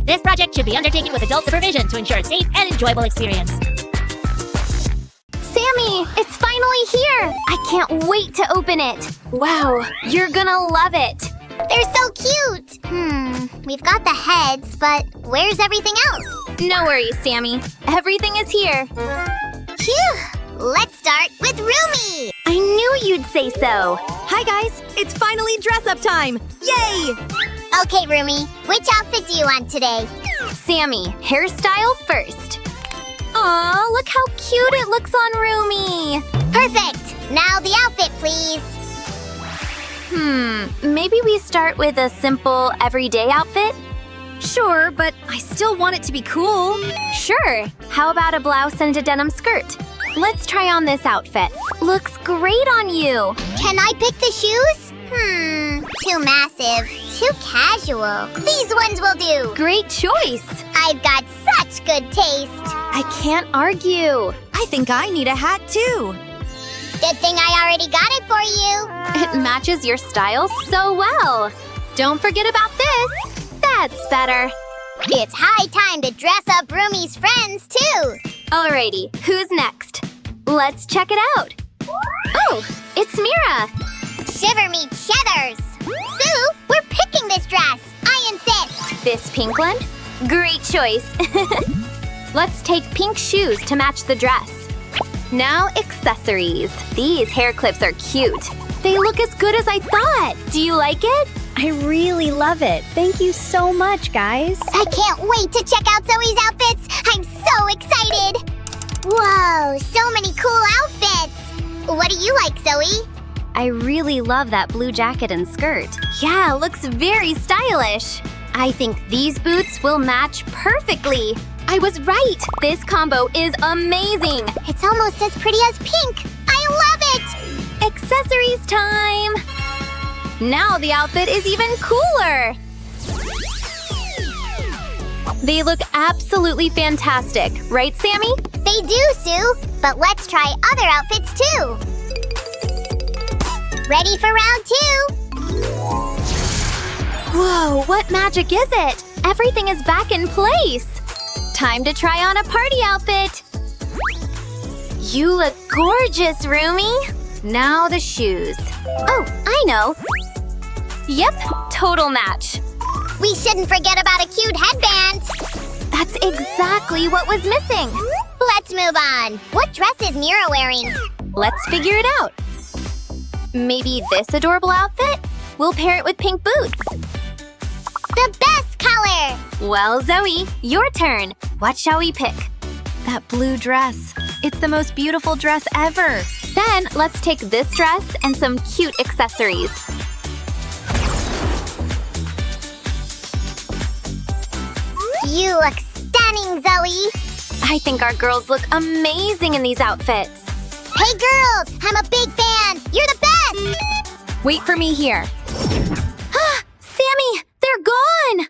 This project should be undertaken with adult supervision to ensure a safe and enjoyable experience. Sammy, it's finally here! I can't wait to open it! Wow, you're gonna love it! They're so cute! We've got the heads, but where's everything else? No worries, Sammy. Everything is here. Phew! Let's start with Rumi! I knew you'd say so. Hi guys, it's finally dress-up time! Yay! Okay, Rumi, which outfit do you want today? Sammy, hairstyle first. Aw, look how cute it looks on Rumi. Perfect! Now the outfit, please. Maybe we start with a simple, everyday outfit? Sure, but I still want it to be cool. Sure. How about a blouse and a denim skirt? Let's try on this outfit. Looks great on you. Can I pick the shoes? Too massive, too casual. These ones will do. Great choice. I've got such good taste. I can't argue. I think I need a hat too. Good thing I already got it for you. It matches your style so well. Don't forget about this. That's better. It's high time to dress up Rumi's friends, too. Alrighty, who's next? Let's check it out. Oh, it's Mira. Shiver me cheddars. Sue, we're picking this dress. I insist. This pink one? Great choice. Let's take pink shoes to match the dress. Now accessories. These hair clips are cute. They look as good as I thought. Do you like it? I really love it. Thank you so much, guys. I can't wait to check out Zoe's outfits. I'm so excited. Whoa, so many cool outfits. What do you like, Zoe? I really love that blue jacket and skirt. Yeah, looks very stylish. I think these boots will match perfectly. I was right. This combo is amazing. It's almost as pretty as pink. I love it. Accessories time. Now the outfit is even cooler. They look absolutely fantastic, right, Sammy? They do, Sue. But let's try other outfits, too. Ready for round 2? Whoa, what magic is it? Everything is back in place. Time to try on a party outfit. You look gorgeous, Rumi. Now the shoes. Oh, I know. Yep, total match. We shouldn't forget about a cute headband. That's exactly what was missing. Let's move on. What dress is Mira wearing? Let's figure it out. Maybe this adorable outfit? We'll pair it with pink boots. The best color! Well, Zoe, your turn. What shall we pick? That blue dress. It's the most beautiful dress ever. Then let's take this dress and some cute accessories. You look stunning, Zoe. I think our girls look amazing in these outfits. Hey, girls! I'm a big fan! You're the best! Wait for me here. Sammy, they're gone!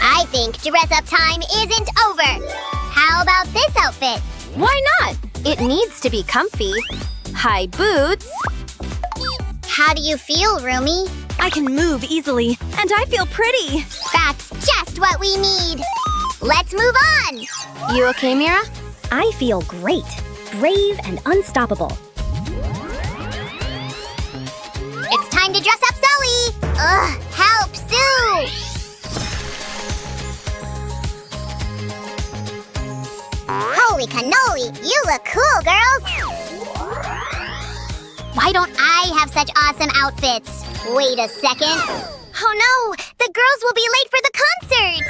I think dress-up time isn't over. How about this outfit? Why not? It needs to be comfy. High boots. How do you feel, Rumi? I can move easily, and I feel pretty. That's just what we need. Let's move on. You okay, Mira? I feel great. Brave and unstoppable. It's time to dress up Zoe. Ugh, help, Sue. Holy cannoli, you look cool, girls. Why don't I have such awesome outfits? Wait a second. Oh no, the girls will be late for the concert.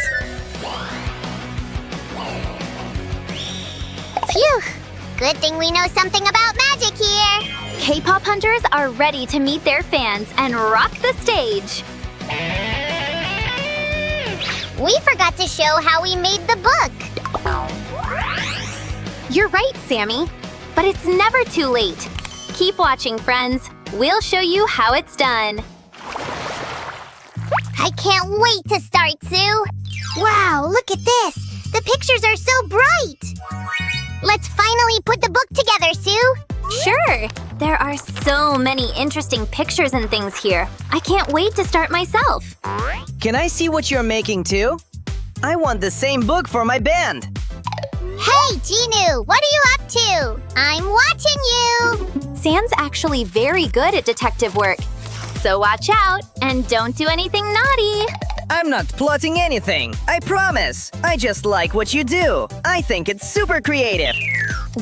Phew, good thing we know something about magic here. K-pop hunters are ready to meet their fans and rock the stage. We forgot to show how we made the book. You're right, Sammy. But it's never too late. Keep watching, friends. We'll show you how it's done. I can't wait to start, Sue. Wow, look at this. The pictures are so bright. Let's finally put the book together, Sue. Sure! There are so many interesting pictures and things here. I can't wait to start myself. Can I see what you're making too? I want the same book for my band. Hey, Ginu, what are you up to? I'm watching you. Sam's actually very good at detective work. So watch out and don't do anything naughty. I'm not plotting anything, I promise. I just like what you do. I think it's super creative.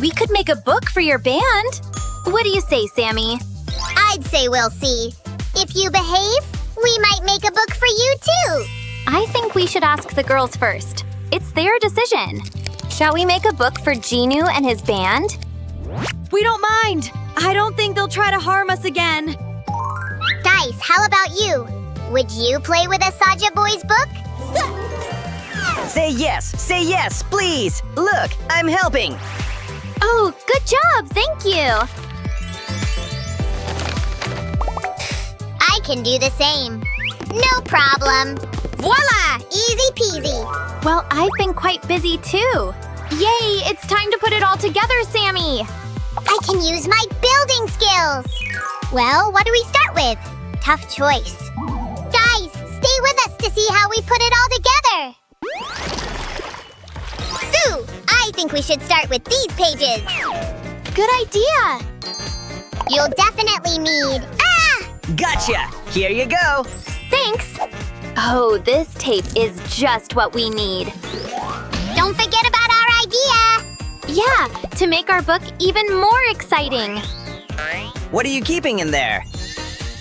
We could make a book for your band. What do you say, Sammy? I'd say we'll see. If you behave, we might make a book for you too. I think we should ask the girls first. It's their decision. Shall we make a book for Ginu and his band? We don't mind. I don't think they'll try to harm us again. Guys, how about you? Would you play with a Saja Boys book? Say yes, please. Look, I'm helping. Oh, good job, thank you. I can do the same. No problem. Voila! Easy peasy. Well, I've been quite busy too. Yay, it's time to put it all together, Sammy. I can use my building skills. Well, what do we start with? Tough choice. Guys, stay with us to see how we put it all together. Sue, I think we should start with these pages. Good idea. You'll definitely need... Gotcha! Here you go. Thanks. Oh, this tape is just what we need. Don't forget about our idea. Yeah, to make our book even more exciting. What are you keeping in there?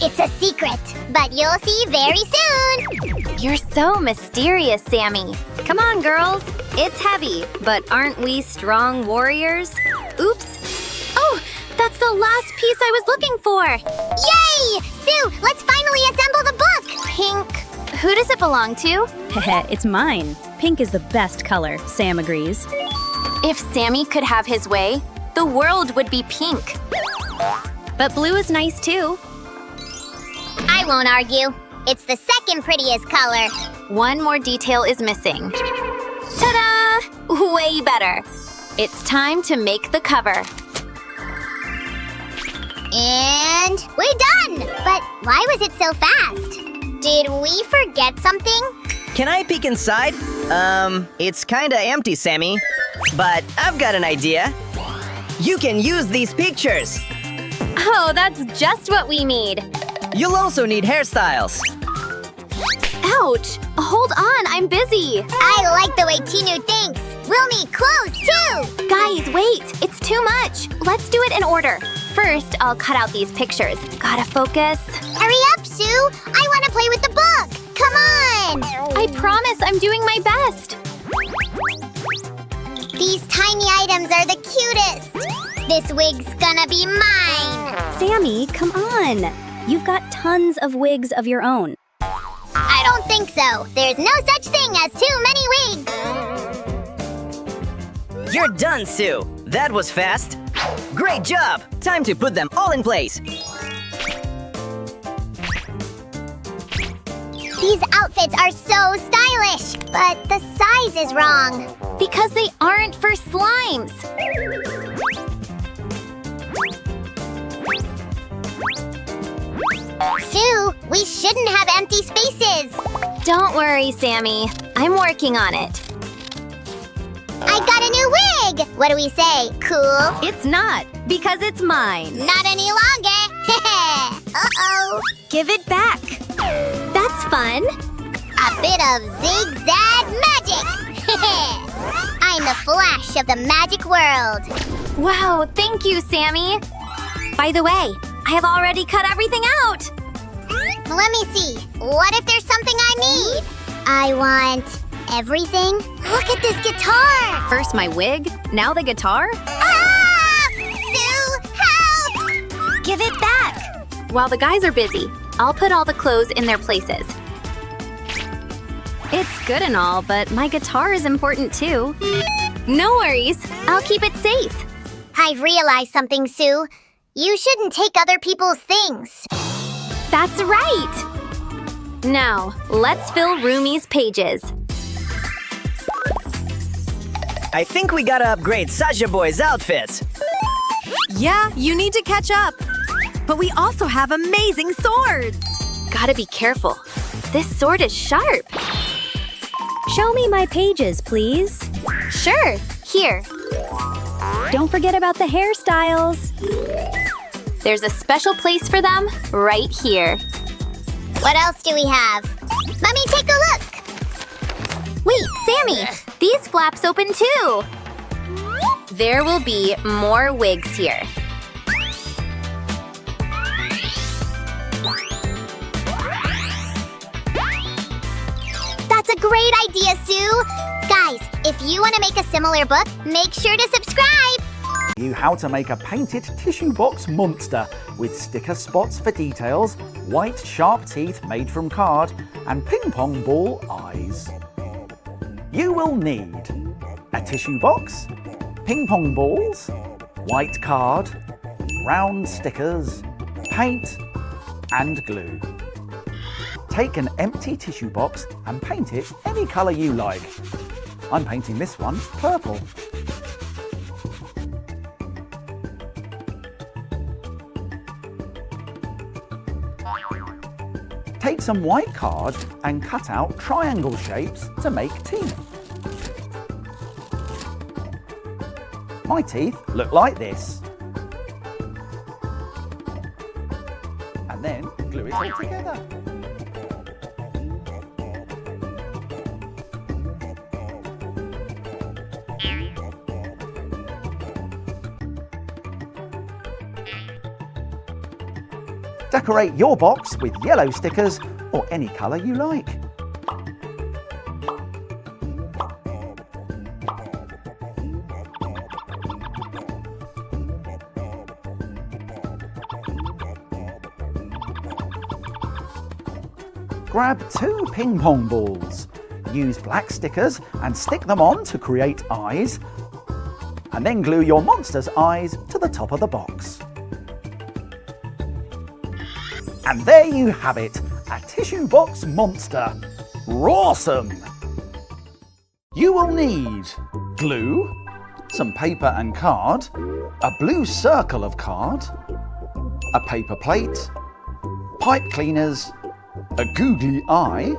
It's a secret, but you'll see very soon. You're so mysterious, Sammy. Come on, girls. It's heavy, but aren't we strong warriors? Oops. Oh, that's the last piece I was looking for. Yay! Sue, let's finally assemble the book. Pink. Who does it belong to? Heh, it's mine. Pink is the best color, Sam agrees. If Sammy could have his way, the world would be pink. But blue is nice too. I won't argue. It's the second prettiest color. One more detail is missing. Ta-da! Way better. It's time to make the cover. And we're done! But why was it so fast? Did we forget something? Can I peek inside? It's kinda empty, Sammy. But I've got an idea. You can use these pictures. Oh, that's just what we need. You'll also need hairstyles. Ouch! Hold on, I'm busy. I like the way Tinu thinks. We'll need clothes too! Guys, wait! It's too much. Let's do it in order. First, I'll cut out these pictures. Gotta focus. Hurry up, Sue! I want to play with the book! Come on! I promise I'm doing my best. These tiny items are the cutest! This wig's gonna be mine! Sammy, come on. You've got tons of wigs of your own. I don't think so. There's no such thing as too many wigs! You're done, Sue. That was fast. Great job! Time to put them all in place. These outfits are so stylish, but the size is wrong. Because they aren't for slimes. Sue, we shouldn't have empty spaces. Don't worry, Sammy. I'm working on it. I got a new wig! What do we say? Cool? It's not, because it's mine. Not any longer! Uh-oh! Give it back. That's fun. A bit of zigzag magic! I'm the Flash of the magic world. Wow, thank you, Sammy. By the way, I have already cut everything out. Let me see. What if there's something I need? I want everything. Look at this guitar! First my wig, now the guitar. Ah! Sue, help! Give it back. While the guys are busy, I'll put all the clothes in their places. It's good and all, but my guitar is important too. No worries. I'll keep it safe. I've realized something, Sue. You shouldn't take other people's things. That's right. Now, let's fill Rumi's pages. I think we gotta upgrade Saja Boy's outfits. Yeah, you need to catch up. But we also have amazing swords. Gotta be careful. This sword is sharp. Show me my pages, please. Sure, here. Don't forget about the hairstyles. There's a special place for them right here. What else do we have? Mommy, take a look! Wait, Sammy, these flaps open too. There will be more wigs here. That's a great idea, Sue! Guys, if you want to make a similar book, make sure to subscribe! How to make a painted tissue box monster with sticker spots for details, white sharp teeth made from card, and ping pong ball eyes. You will need a tissue box, ping pong balls, white card, round stickers, paint, and glue. Take an empty tissue box and paint it any colour you like. I'm painting this one purple. Take some white card and cut out triangle shapes to make teeth. My teeth look like this. And then glue it all together. Decorate your box with yellow stickers or any colour you like. Grab 2 ping pong balls. Use black stickers and stick them on to create eyes, and then glue your monster's eyes to the top of the box. And there you have it, a tissue box monster. Rawsome! You will need glue, some paper and card, a blue circle of card, a paper plate, pipe cleaners, a googly eye,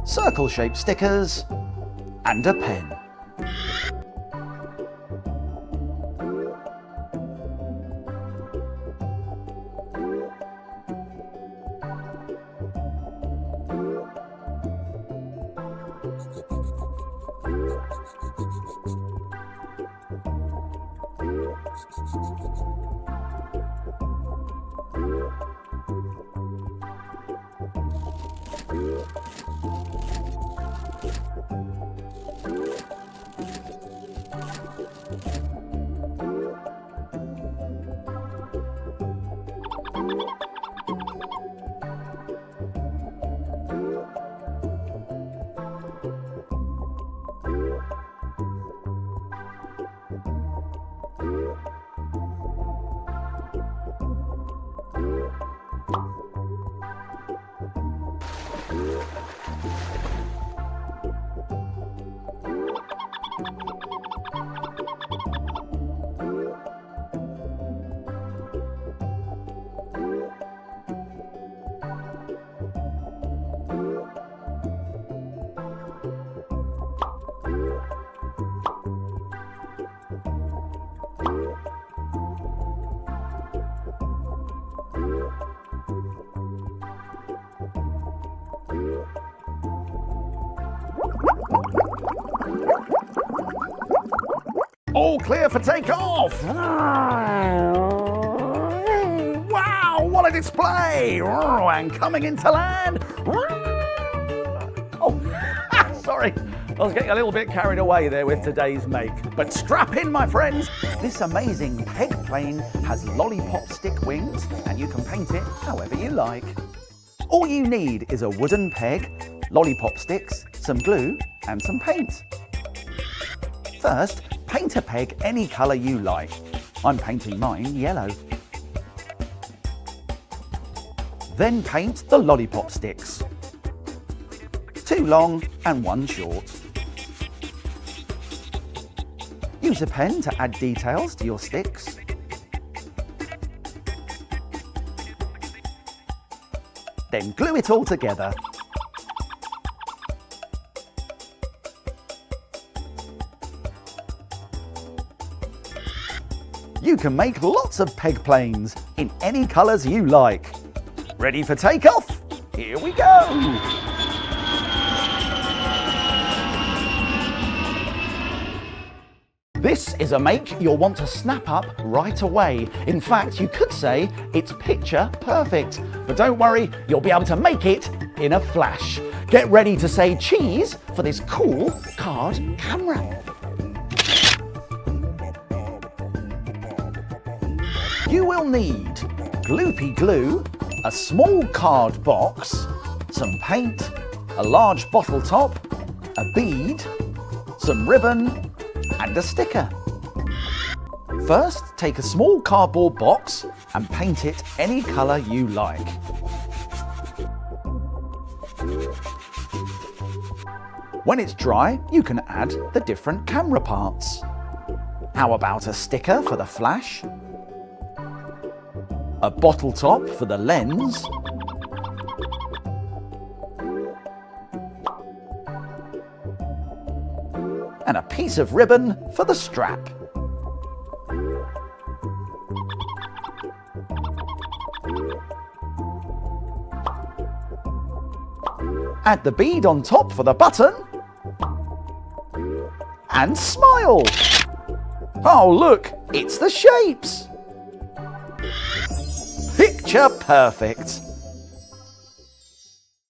circle-shaped stickers, and a pen. All clear for takeoff! Wow, what a display! And coming into land! Oh, sorry, I was getting a little bit carried away there with today's make. But strap in, my friends! This amazing peg plane has lollipop stick wings, and you can paint it however you like. All you need is a wooden peg, lollipop sticks, some glue, and some paint. First, paint a peg any colour you like. I'm painting mine yellow. Then paint the lollipop sticks. 2 long and 1 short. Use a pen to add details to your sticks. Then glue it all together. You can make lots of peg planes in any colours you like. Ready for takeoff? Here we go! This is a make you'll want to snap up right away. In fact, you could say it's picture perfect. But don't worry, you'll be able to make it in a flash. Get ready to say cheese for this cool card camera. You will need gloopy glue, a small card box, some paint, a large bottle top, a bead, some ribbon, and a sticker. First, take a small cardboard box and paint it any colour you like. When it's dry, you can add the different camera parts. How about a sticker for the flash? A bottle top for the lens, and a piece of ribbon for the strap. Add the bead on top for the button, and smile! Oh look, it's the shapes! Picture perfect!